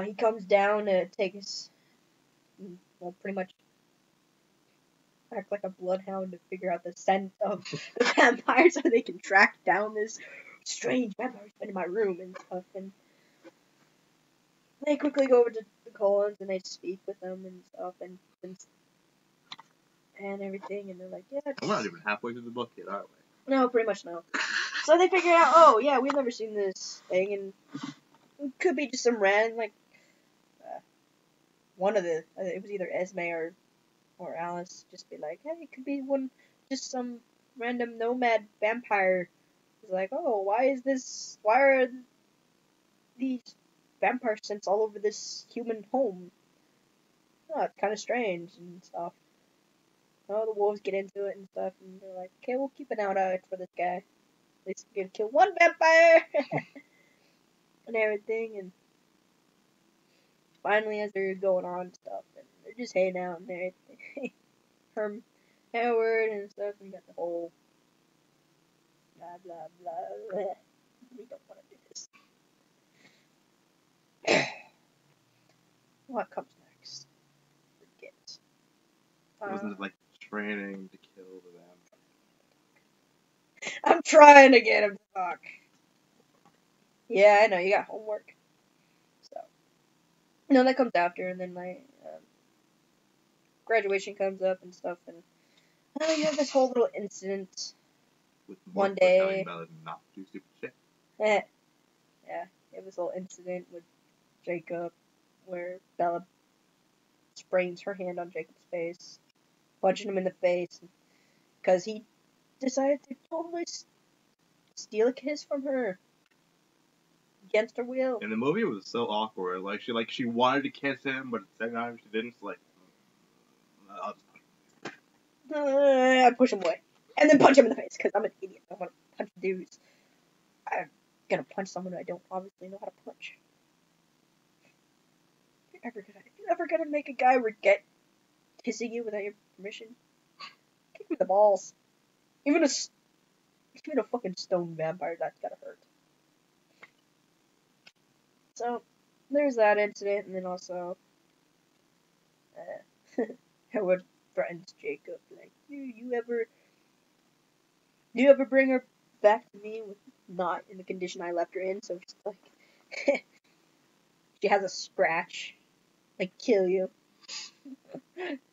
he comes down to take his, well, pretty much act like a bloodhound to figure out the scent of the vampire so they can track down this strange vampire who's been in my room and stuff. And They quickly go over to the Collins and they speak with them and stuff and everything, and they're like, yeah, We're not even halfway through the book yet, are we? no, pretty much no. So they figure out, oh yeah, we've never seen this thing, and it could be just some random, like, one of the, it was either Esme or Alice, just be like, hey, it could be just some random nomad vampire. It's like, oh, why are these vampire scents all over this human home? Oh, it's kind of strange and stuff. Oh, the wolves get into it and stuff, and they're like, okay, we'll keep an eye out for this guy. At least we're gonna kill one vampire! And everything, and finally, as they're going on and stuff, and they're just hanging out and everything. Herm Howard and stuff, and you got the whole blah blah blah. We don't want to do this. What comes next? Forget. Wasn't it like training to kill the vampire? I'm trying to get him to talk. Yeah, I know, you got homework. So. No, that comes after, and then my graduation comes up and stuff, and you have this whole little incident. With one day. telling Bella not to do stupid shit. Yeah, you have this little incident with Jacob where Bella sprains her hand on Jacob's face, punching him in the face, because he decided to totally steal a kiss from her against her will. In the movie, it was so awkward. She wanted to kiss him, but at the same time she didn't. So I'll just I'd push him away, and then punch him in the face, because I'm an idiot. I want to punch dudes. I'm gonna punch someone I don't obviously know how to punch. If you're ever gonna make a guy regret kissing you without your permission, kick me in the balls. Even a fucking stone vampire, that's gotta hurt. So, there's that incident, and then also, Howard threatens Jacob, like, you ever bring her back to me with not in the condition I left her in? So she's like, she has a scratch, like, kill you.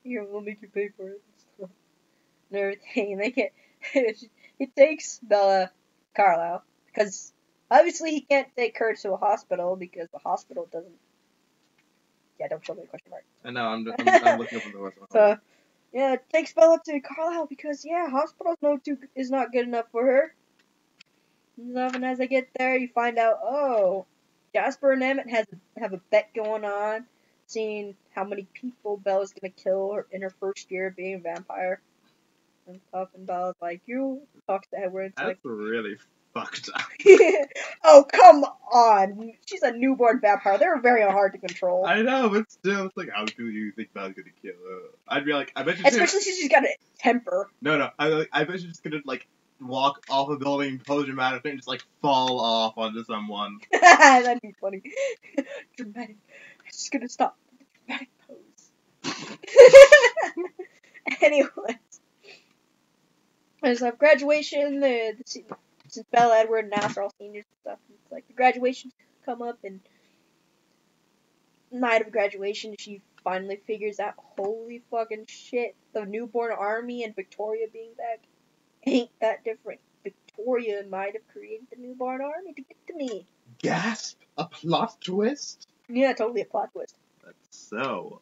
We'll make you pay for it and everything. And he takes Bella Carlisle, because obviously he can't take her to a hospital because the hospital doesn't. Yeah, don't show me the question mark. I know, I'm looking up on the website. So, yeah, takes Bella to Carlisle because, yeah, hospital is not good enough for her. And as I get there, you find out, oh, Jasper and Emmett have a bet going on, seeing how many people Bella's gonna kill in her first year of being a vampire. And stuff, and Bella's like, you talk to Edward. That's really fucked up. Oh, come on. She's a newborn vampire. They're very hard to control. I know, but still, it's like, how do you think Bella's gonna kill her? I'd be like, I bet you. Especially since she's got a temper. No, I bet she's just gonna, like, walk off a building, pose dramatic, and just, like, fall off onto someone. That'd be funny. Dramatic. It's just gonna stop. Dramatic pose. Anyways. There's a graduation, since Bella, Edward, and Alice are all seniors and stuff. It's like the graduations come up, and night of graduation, she finally figures out, holy fucking shit, the newborn army and Victoria being back ain't that different. Victoria might have created the newborn army to get to me. Gasp! A plot twist? Yeah, totally a plot twist. That's so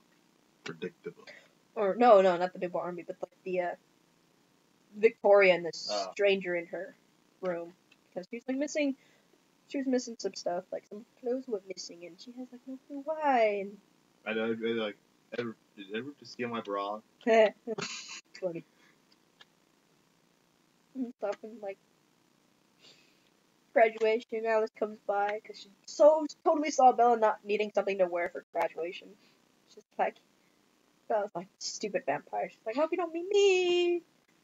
predictable. Or, no, not the newborn army, but like the, Victoria and this stranger in her room. Because she was like missing some stuff, like some clothes were missing, and she has like no clue why. And I know, like, did Edward just steal my bra? It's funny. And stuff, and like, graduation, Alice comes by, because she totally saw Bella not needing something to wear for graduation. She's like, Bella's like, stupid vampire. She's like, hope you don't meet me.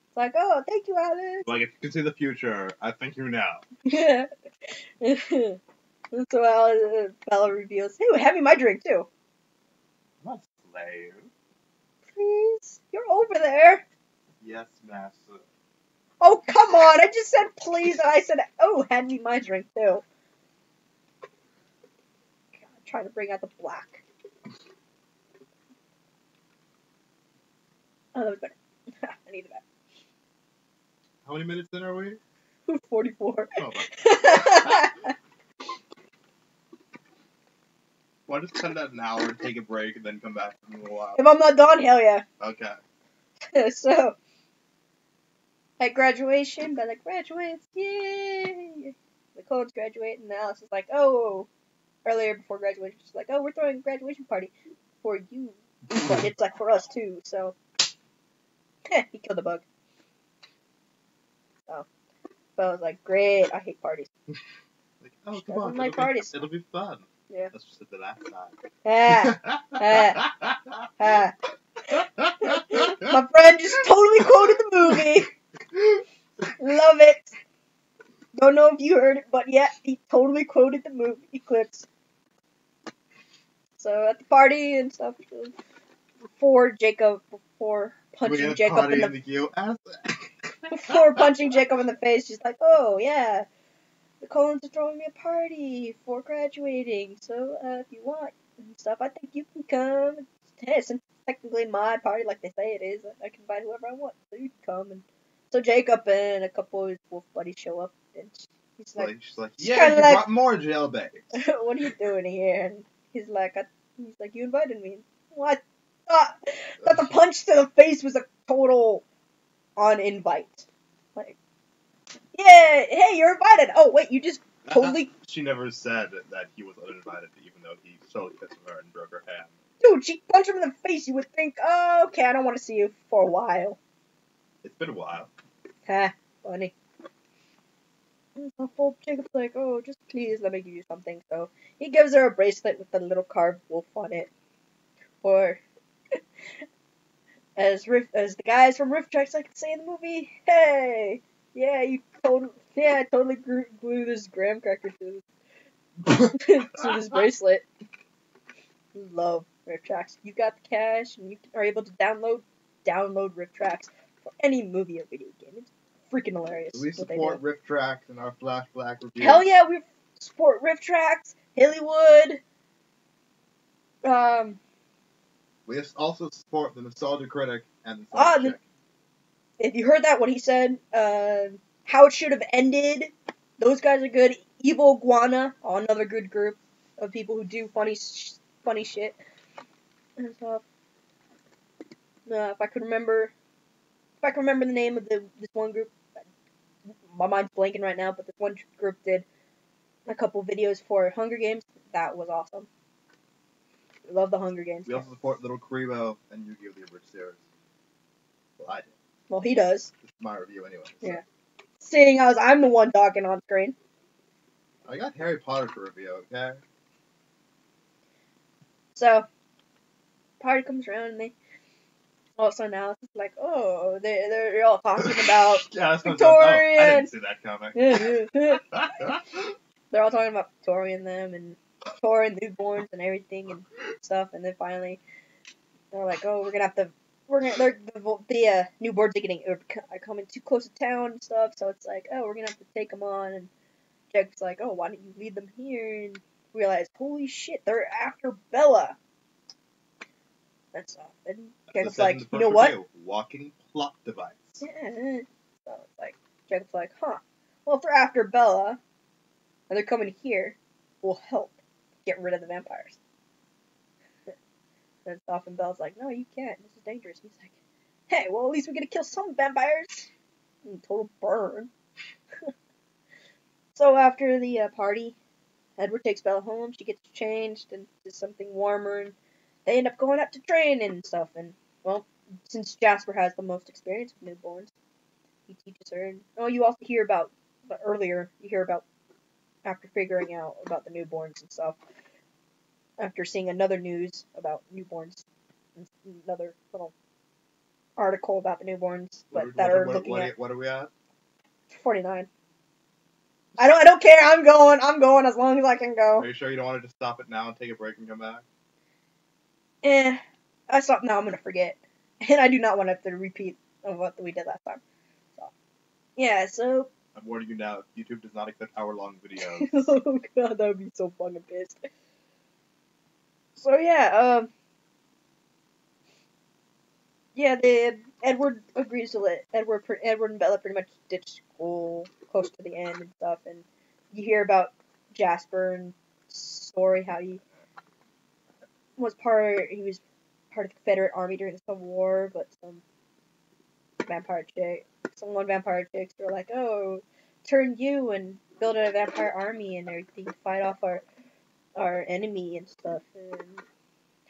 It's like, oh, thank you, Alice. Like, if you can see the future, I thank you now. Yeah. So Bella reveals, hey, hand me my drink, too. I'm not a slave. Please? You're over there. Yes, master. Oh, come on. I just said please, and I said, oh, hand me my drink, too. God trying to bring out the black. Oh, that was better. I need that. How many minutes in are we? 44. Oh my. Why just cut it at an hour and take a break and then come back in a little while? If I'm not done, hell yeah. Okay. So, at graduation, Bella graduates, yay! Nicole's graduating, and Alice is like, oh, earlier before graduation, she's like, oh, we're throwing a graduation party for you, but it's like for us too, so, he killed the bug. So, Bella's like, great, I hate parties. Like, oh, She come on, doesn't like parties. It'll be fun. Yeah. That's just at the last time. My friend just totally quoted the movie. Love it. Don't know if you heard it, but yeah, he totally quoted the movie Eclipse. So at the party and stuff, before punching Jacob in the before punching Jacob in the face, she's like, "Oh yeah, the Collins are throwing me a party for graduating. So if you want and stuff, I think you can come. It's technically my party, like they say it is. I can invite whoever I want, so you can come." And so Jacob and a couple of his wolf buddies show up, and she's like, "Yeah, you brought more jailbait. What are you doing here?" And he's like, "You invited me." What? That the punch to the face was a total uninvite. Like, yeah, hey, you're invited. Oh wait, you just totally. She never said that he was uninvited, even though he totally pissed her and broke her hand. Dude, she punched him in the face. You would think, oh, okay, I don't want to see you for a while. It's been a while. Ha, funny. So Jacob's like, oh, just please let me give you something. So he gives her a bracelet with a little carved wolf on it. Or, as the guys from Rift Tracks like to say in the movie, hey, yeah, I totally glue this graham cracker to this bracelet. Love Rift Tracks. You got the cash, and you are able to download Rift Tracks for any movie or video game. It's freaking hilarious. We support Rift Tracks in our FlashBlack review. Hell yeah, we support Rift Tracks, Hollywood. We also support the Nostalgia Critic and the Nostalgia Chick. If you heard that, what he said, How It Should Have Ended. Those guys are good. Evil Iguana, another good group of people who do funny shit and stuff. If I could remember the name of this one group, my mind's blanking right now, but this one group did a couple videos for Hunger Games. That was awesome. Love the Hunger Games. We also support Little Karibo and Yu-Gi-Oh! The Abridged Series. Well, I did. Well, he does. It's my review anyway. So. Yeah. Seeing as I'm the one talking on screen. I got Harry Potter to review, okay? So, party comes around and they all of a sudden Alice is like, oh, they're all talking about Victorian. I didn't see that coming. They're all talking about Victorian them and Victorian newborns and everything and stuff, and then finally they're like, oh, the newborns are coming too close to town and stuff, so it's like, oh, we're gonna have to take them on, and Jack's like, oh, why don't you lead them here, and realize, holy shit, they're after Bella. That's all. And Jacob's like, you know what? Walking plot device. Yeah. So it's like, Jacob's like, huh. Well, if they're after Bella, and they're coming here, we'll help get rid of the vampires. And stuff, and Bella's like, no, you can't. This is dangerous. And he's like, hey, well, at least we're gonna kill some vampires. And total burn. So after the party, Edward takes Bella home. She gets changed into something warmer, and they end up going up to train and stuff. And, well, since Jasper has the most experience with newborns, he teaches her. And, you also hear about, after figuring out about the newborns and stuff, after seeing another news about newborns, another little article about the newborns, What are we at? 49. I don't care. I'm going as long as I can go. Are you sure you don't want to just stop it now and take a break and come back? I stop now. I'm gonna forget, and I do not want to have to repeat of what we did last time. So, yeah. So I'm warning you now. YouTube does not accept hour-long videos. Oh god, that would be so fucking pissed. So Edward agrees to let Edward and Bella pretty much ditch school close to the end and stuff, and you hear about Jasper and story how he was part of the Confederate Army during the Civil War, but some one vampire chicks were like, oh, turn you and build a vampire army and everything to fight off our enemy and stuff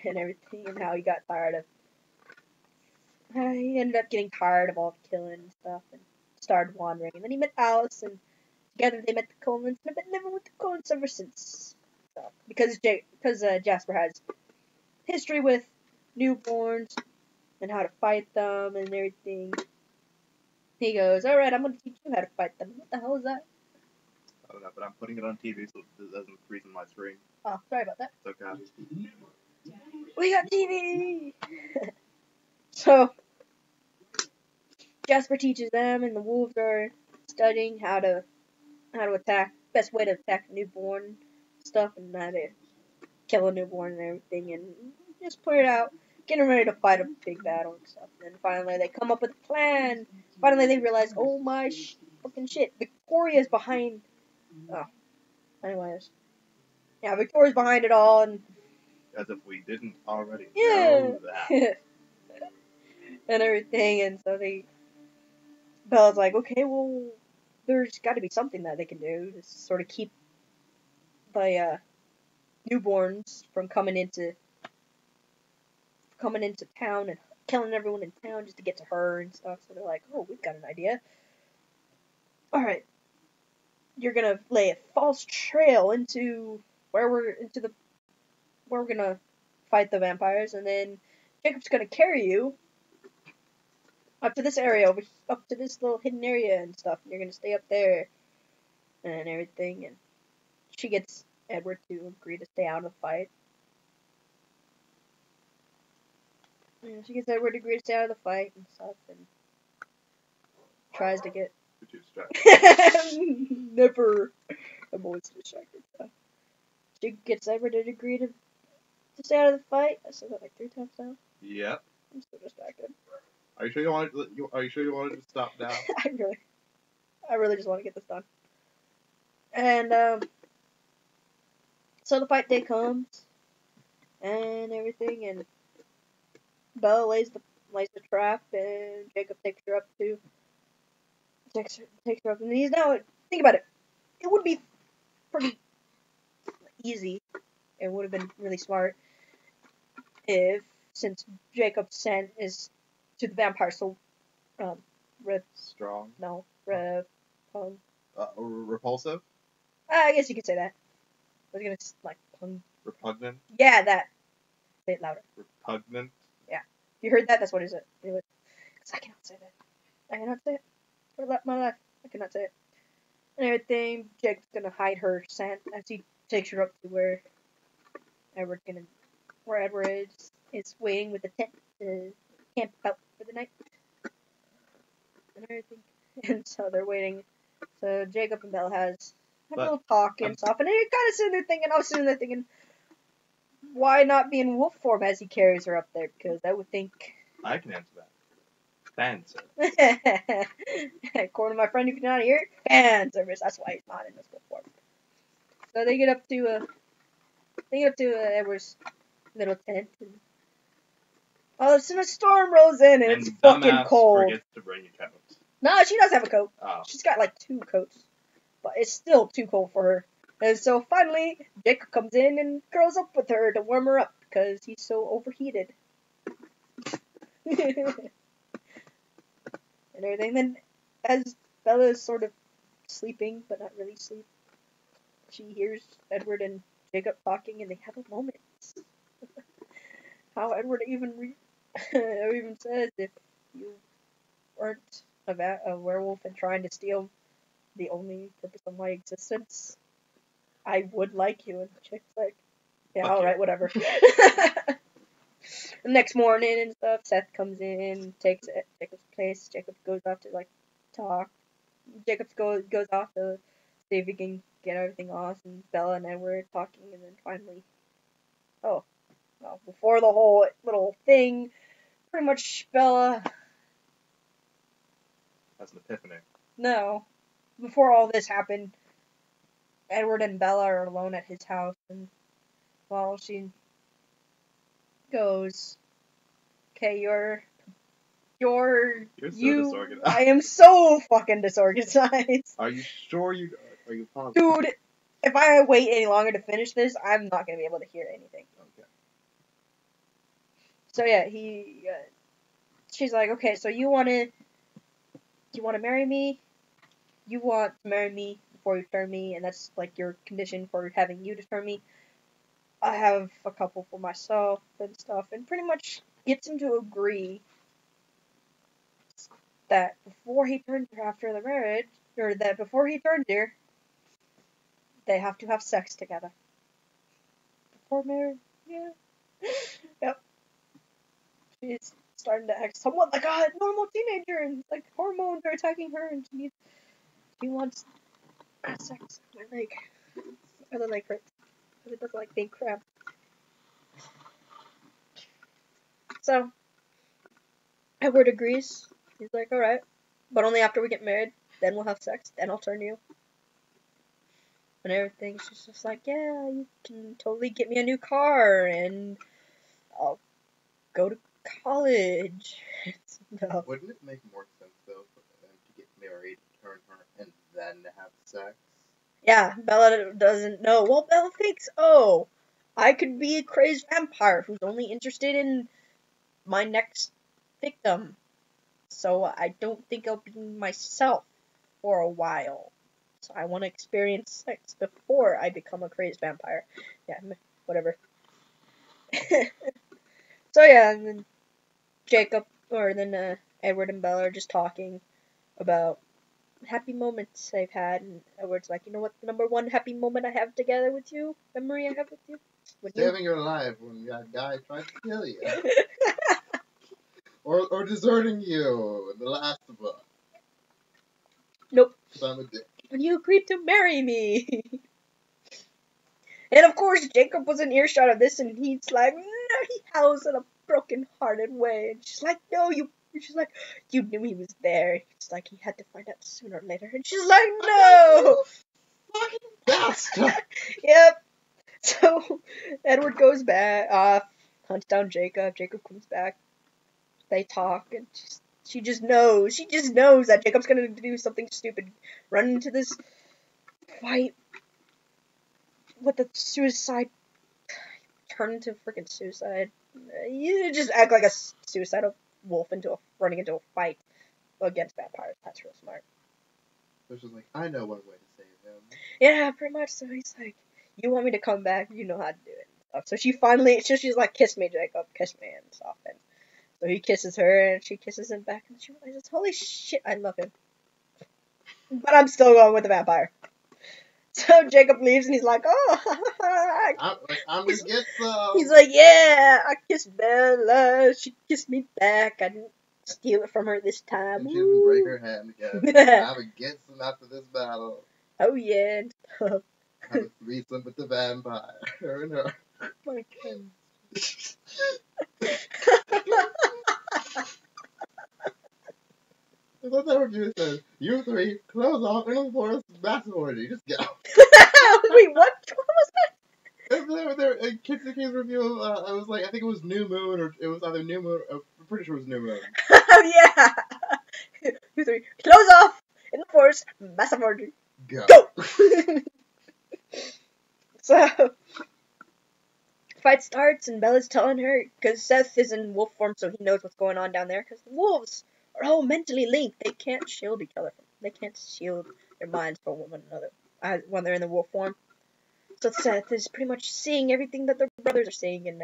and everything, and how he got tired of he ended up getting tired of all the killing and stuff and started wandering. And then he met Alice, and together they met the Coens, and have been living with the Coens ever since. So, because Jasper has history with newborns and how to fight them and everything, he goes, alright, I'm going to teach you how to fight them. What the hell is that? I don't know, but I'm putting it on TV so it doesn't freeze on my screen. Oh, sorry about that. It's okay. We got TV! So, Jasper teaches them, and the wolves are studying how to attack, best way to attack a newborn stuff, and how to kill a newborn and everything, and just put it out, getting ready to fight a big battle and stuff. And then finally they come up with a plan. Finally they realize, oh my fucking shit, Victoria's behind. Oh, anyways, yeah, Victoria's behind it all, and as if we didn't already know that. and everything, and so Bella's like, okay, well, there's got to be something that they can do to sort of keep the newborns from coming into town and killing everyone in town just to get to her and stuff. So they're like, oh, we've got an idea. Alright. You're gonna lay a false trail into where we're gonna fight the vampires, and then Jacob's gonna carry you up to this area, up to this little hidden area and stuff, and you're gonna stay up there and everything, and she gets Edward to agree to stay out of the fight. Yeah, she gets Edward to agree to stay out of the fight and stuff, and tries to get... You're too distracted. Never. I'm always distracted. So. She gets Edward to agree to stay out of the fight. I said that like 3 times now. Yep. I'm so distracted. Are you sure you wanted to stop now? I really just want to get this done. And so the fight day comes and everything, and Bella lays the trap, and Jacob takes her up, and he's now, think about it. It would be pretty easy. It would have been really smart since Jacob's scent is to the vampire, so Strong. No, repulsive. I guess you could say that. I was gonna like pung. Repugnant. Yeah, that. Say it louder. Repugnant. Yeah, you heard that? That's what it is. Because I cannot say that. I cannot say it. For my life, I cannot say it. And everything. Jacob's gonna hide her scent as he takes her up to where Edward is waiting with the tent to camp out for the night and everything. And so they're waiting. So Jacob and Bella have a little talk and stuff, and they're kind of sitting there thinking, I was sitting there thinking, why not be in wolf form as he carries her up there? Because I would think... I can answer that. Fan service. According to my friend who cannot hear it, fan service. That's why he's not in this wolf form. So they get up to Edward's little tent, and all of a sudden a storm rolls in, and it's fucking cold. Forgets to bring a coat. No, she does have a coat. Oh. She's got like 2 coats, but it's still too cold for her. And so finally, Jacob comes in and curls up with her to warm her up because he's so overheated. And everything. Then, as Bella is sort of sleeping, but not really asleep, she hears Edward and Jacob talking, and they have a moment. How Edward even says, if you weren't a werewolf and trying to steal the only purpose of my existence, I would like you. And Chick's like, yeah, alright, whatever. The next morning and stuff, Seth comes in, takes Jacob's place. Jacob goes off to like talk. Jacob goes off to see if he can get everything off, and Bella and Edward talking, and then finally, well, before the whole little thing, pretty much Bella. That's an epiphany. No, before all this happened, Edward and Bella are alone at his house, and well, she goes, "Okay, You're so disorganized. I am so fucking disorganized." Are you sure are you positive? Dude, if I wait any longer to finish this, I'm not gonna be able to hear anything. Okay. So yeah, she's like, "Okay, so you wanna marry me? You want to marry me before you turn me, and that's like your condition for having you to turn me. I have a couple for myself and stuff," and pretty much gets him to agree that before he turns her after the marriage, or that before he turns her, they have to have sex together. Before marriage, yeah. Yep. She's starting to act somewhat like a normal teenager, and like hormones are attacking her, and she wants sex. My other leg hurts, but it doesn't like being cramped. So Edward agrees. He's like, "Alright, but only after we get married. Then we'll have sex. Then I'll turn you." And everything. She's just like, "Yeah, you can totally get me a new car, and I'll go to college." No. Wouldn't it make more sense though for them to get married, turn her, and then have sex? Yeah, Bella doesn't know. Well, Bella thinks, "Oh, I could be a crazed vampire who's only interested in my next victim. So I don't think I'll be myself for a while. So I want to experience sex before I become a crazed vampire." Yeah, whatever. So yeah, and then Edward and Bella are just talking about happy moments they've had, and Edward's like, "You know what, the number one happy moment I have together with you, memory I have with you? Saving your life when that guy tried to kill you. or deserting you in the last book. Nope. Because I'm a dick. When you agreed to marry me." And of course, Jacob was in earshot of this, and he's like, "No," he howls in a broken-hearted way. And she's like, "No, you." She's like, "You knew he was there." It's like he had to find out sooner or later. And she's like, "No." Fucking bastard. Yep. So Edward goes back, hunts down Jacob. Jacob comes back. They talk, and she just knows. She just knows that Jacob's gonna do something stupid, run into this fight with a suicide, turn into freaking suicide. You just act like a suicidal wolf running into a fight against vampires. That's real smart. So she's like, I know one way to save him. Yeah, pretty much. So he's like, "You want me to come back? You know how to do it." And stuff. So she's like, "Kiss me, Jacob, kiss me," and stuff. And so he kisses her, and she kisses him back, and she realizes, "Holy shit, I love him." But I'm still going with the vampire. So Jacob leaves, and he's like, "Oh, I'm gonna get some." He's like, "Yeah, I kissed Bella. She kissed me back. I didn't steal it from her this time." And she didn't break her hand again. I'm gonna get some after this battle. Oh yeah. Have a threesome with the vampire. Her and her. My goodness. I thought that review said, "You three, clothes off, in the forest, massive orgy, just go." Wait, what? What was that? There, Kids the King's review, I was like, I think it was New Moon, or it was either New Moon, I'm pretty sure it was New Moon. Oh yeah. 2, 3, clothes off, in the forest, massive orgy. Go. So, fight starts, and Bella's telling her, because Seth is in wolf form, so he knows what's going on down there, because the wolves are all mentally linked. They can't shield each other. They can't shield their minds from one another when they're in the wolf form. So Seth is pretty much seeing everything that their brothers are seeing, and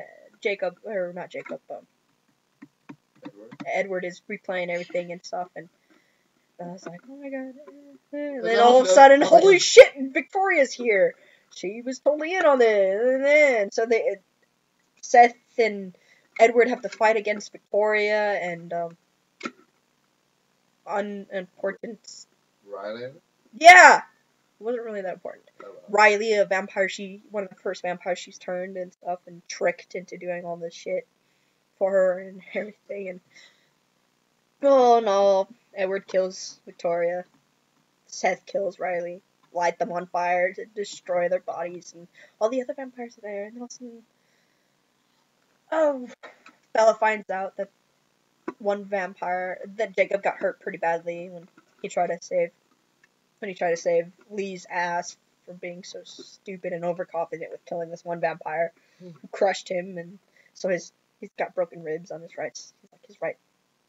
Edward is replaying everything and stuff, and Bella's like, "Oh my god." And then all of a sudden, holy shit, Victoria's here. She was totally in on this. And then, so Seth and Edward have to fight against Victoria and, unimportant. Riley? Yeah! wasn't really that important. Oh, well. Riley, a vampire, one of the first vampires she's turned and stuff, and tricked into doing all this shit for her and everything. And oh no, Edward kills Victoria. Seth kills Riley. Light them on fire to destroy their bodies, and all the other vampires are there. And then all of a sudden, oh, Bella finds out that that Jacob got hurt pretty badly when he tried to save Lee's ass for being so stupid and overconfident with killing this one vampire who crushed him, and so he's got broken ribs on his right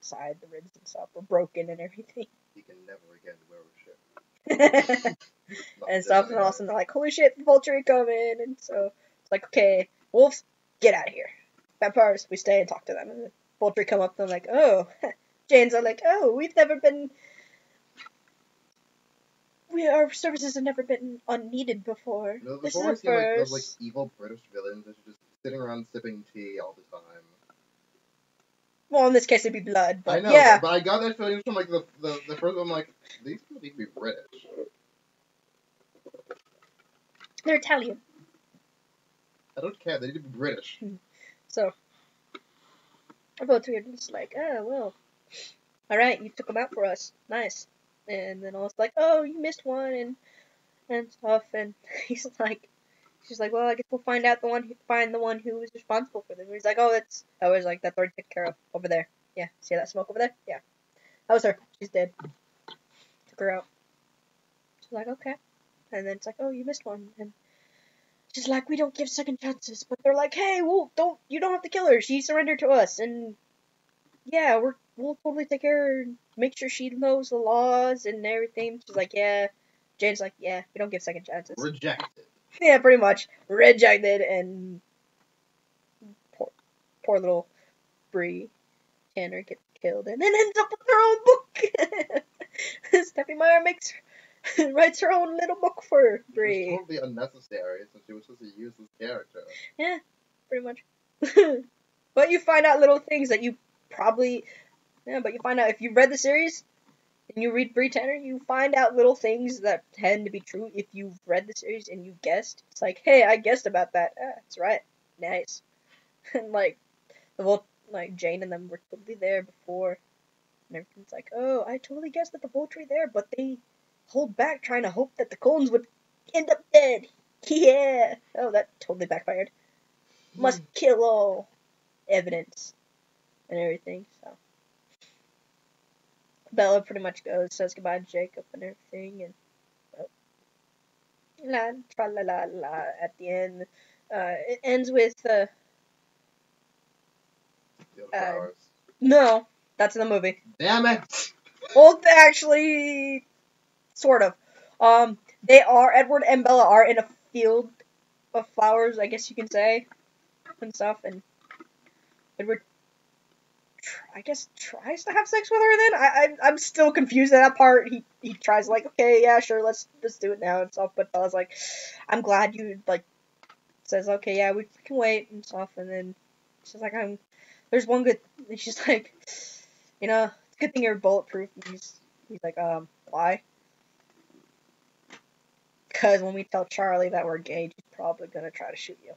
side, the ribs and stuff were broken and everything. He can never again wear a shit. And stuff, and all of a sudden they're like, holy shit, the vulture coming, and so it's like, okay, wolves, get out of here. Vampires, we stay and talk to them. And the vulture come up, and they're like, oh, Jane's are like, oh, our services have never been unneeded before. No, this before is a first. those like evil British villains that are just sitting around sipping tea all the time. Well, in this case, it'd be blood, but I know, yeah. but I got that feeling from like the first one. I'm like, these people need to be British. They're Italian. I don't care. They need to be British. So, our both are just like, oh, well, alright, you took them out for us. Nice. And then I was like, oh, you missed one, and stuff, and she's like, well, I guess we'll find the one who was responsible for them. He's like, that's already taken care of, over there. Yeah, see that smoke over there? Yeah. That was her. She's dead. Took her out. She's like, okay. And then it's like, oh, you missed one, and she's like, we don't give second chances, but they're like, hey, you don't have to kill her, she surrendered to us, and yeah, we'll totally take care of her, make sure she knows the laws and everything. She's like, yeah. Jane's like, yeah, we don't give second chances. Rejected. Yeah, pretty much. Rejected, and poor little Bree Tanner gets killed, and then ends up with her own book. Stephanie Meyer writes her own little book for Bree. It was totally unnecessary, since she was supposed to use this character. Yeah, pretty much. But you find out little things that you probably... Yeah, but you find out if you've read the series, and you read Bree Tanner, you find out little things that tend to be true if you've read the series and you've guessed. It's like, hey, I guessed about that. Ah, that's right. Nice. And, like, Jane and them were totally there before. And everything's like, oh, I totally guessed that the vulture there, but they hold back trying to hope that the Coens would end up dead. Yeah. Oh, that totally backfired. Must kill all evidence and everything, so. Bella pretty much says goodbye to Jacob and everything, and la tra la la la at the end. It ends with no, that's in the movie. Damn it! Well, actually, sort of. Edward and Bella are in a field of flowers, I guess you can say, and stuff, and Edward, I guess, tries to have sex with her then? I'm still confused at that part. He tries, like, okay, yeah, sure, let's do it now and stuff, but Bella's like, I'm glad you, like, says, okay, yeah, we can wait and stuff, and then she's like, there's one good, and she's like, it's a good thing you're bulletproof, and he's like, why? Because when we tell Charlie that we're gay, he's probably gonna try to shoot you.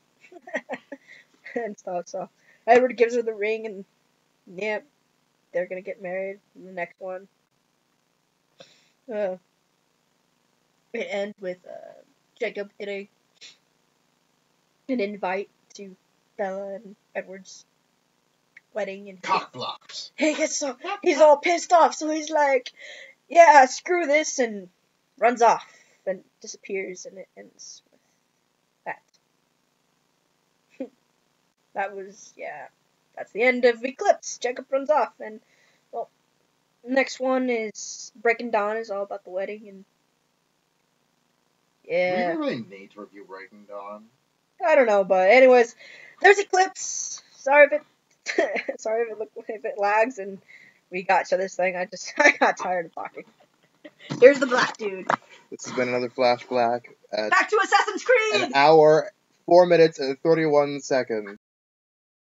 And stuff, so Edward gives her the ring, and yep, they're gonna get married in the next one. It ends with Jacob getting an invite to Bella and Edward's wedding, and Cockblocks. He's all pissed off, so he's like, yeah, screw this, and runs off and disappears, and it ends with that. That's the end of Eclipse. Jacob runs off, and, well, next one is Breaking Dawn, is all about the wedding, and, yeah. Do we really need to review Breaking Dawn? I don't know, but anyways, there's Eclipse. Sorry if it lags, and we got to this thing. I got tired of talking. Here's the black dude. This has been another FlashBlack. Back to Assassin's Creed! An hour, 4 minutes, and 31 seconds.